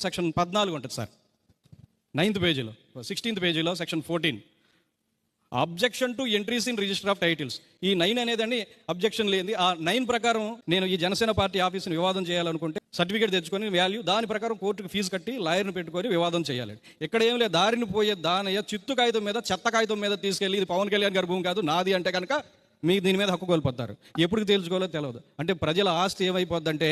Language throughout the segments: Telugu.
సెక్షన్ 14 ఉంటుంది సార్, 9th పేజీలో, 16th పేజీలో section 14 objection to entries in register of titles. ఈ 9 అనేదండి అబ్జెక్షన్ లేని. ఆ 9 ప్రకారం నేను ఈ జనసేన పార్టీ ఆఫీసుని వివాదం చేయాలనుకుంటే సర్టిఫికేట్ తెచ్చుకొని వాల్యూ దాని ప్రకారం కోర్టుకు ఫీజు కట్టి లాయర్ని పెట్టుకొని వివాదం చేయాలి. ఇక్కడ ఏం లేదు, దారిని పోయే దానయ్య చిత్తు కాగితం మీద చెత్త కాగితం మీద తీసుకెళ్ళి ఇది పవన్ కళ్యాణ్ గారి భూమి కాదు నాది అంటే కనుక మీకు దీని మీద హక్కు కోల్పోతారు. ఎప్పుడు తేల్చుకోవాలో తెలియదు. అంటే ప్రజల ఆస్తి ఏమైపోద్దంటే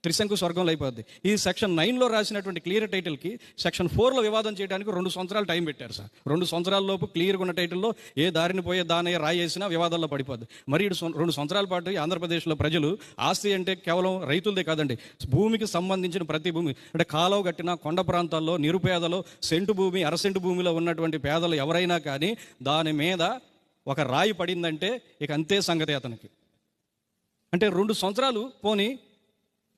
త్రిశంకు స్వర్గంలో అయిపోద్ది. ఈ సెక్షన్ 9లో రాసినటువంటి క్లియర్ టైటిల్కి సెక్షన్ 4లో వివాదం చేయడానికి 2 సంవత్సరాలు టైం పెట్టారు సార్. 2 సంవత్సరాల లోపు క్లియర్గా ఉన్న టైటిల్లో ఏ దారిని పోయే దానయ్య రాయేసినా వివాదాల్లో పడిపోద్ది. మరి 2 సంవత్సరాల పాటు ఆంధ్రప్రదేశ్లో ప్రజలు ఆస్తి అంటే కేవలం రైతులదే కాదండి, భూమికి సంబంధించిన ప్రతి భూమి అంటే కాలువ కట్టిన కొండ ప్రాంతాల్లో నిరుపేదలు సెంటు భూమి అరసెంటు భూమిలో ఉన్నటువంటి పేదలు ఎవరైనా కానీ దాని మీద ఒక రాయి పడిందంటే ఇక అంతే సంగతి అతనికి. అంటే 2 సంవత్సరాలు పోనీ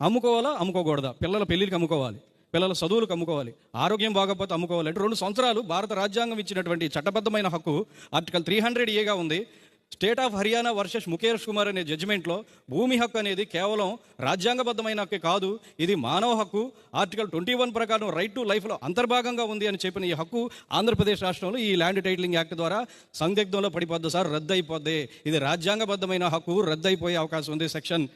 అమ్ముకోవాలా అమ్ముకోకూడదా, పిల్లల పెళ్ళికి అమ్ముకోవాలి, పిల్లల చదువులకు అమ్ముకోవాలి, ఆరోగ్యం బాగోకపోతే అమ్ముకోవాలి. అంటే 2 సంవత్సరాలు భారత రాజ్యాంగం ఇచ్చినటువంటి చట్టబద్ధమైన హక్కు ఆర్టికల్ 300A ఉంది. State of Haryana versus Mukesh Kumar అనే జడ్జిమెంట్లో భూమి హక్కు అనేది కేవలం రాజ్యాంగబద్ధమైన హక్కు కాదు, ఇది మానవ హక్కు. ఆర్టికల్ 21 ప్రకారం రైట్ టు లైఫ్లో అంతర్భాగంగా ఉంది అని చెప్పిన ఈ హక్కు ఆంధ్రప్రదేశ్ రాష్ట్రంలో ఈ ల్యాండ్ టైటిలింగ్ యాక్ట్ ద్వారా సందిగ్ధంలో పడిపోద్ది సార్, రద్దు అయిపోద్ది. ఇది రాజ్యాంగబద్ధమైన హక్కు, రద్దు అయిపోయే అవకాశం ఉంది. సెక్షన్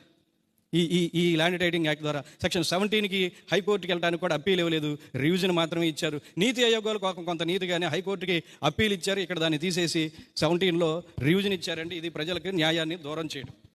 ఈ ల్యాండ్ టైటిలింగ్ యాక్ట్ ద్వారా సెక్షన్ 17కి హైకోర్టుకి వెళ్ళడానికి కూడా అప్పీల్ ఇవ్వలేదు, రివిజన్ మాత్రమే ఇచ్చారు. నీతి ఆయోగాలు కొంత నీతిగానే హైకోర్టుకి అప్పీల్ ఇచ్చారు, ఇక్కడ దాన్ని తీసేసి 17లో రివిజన్ ఇచ్చారండి. ఇది ప్రజలకు న్యాయాన్ని దూరం చేయడం.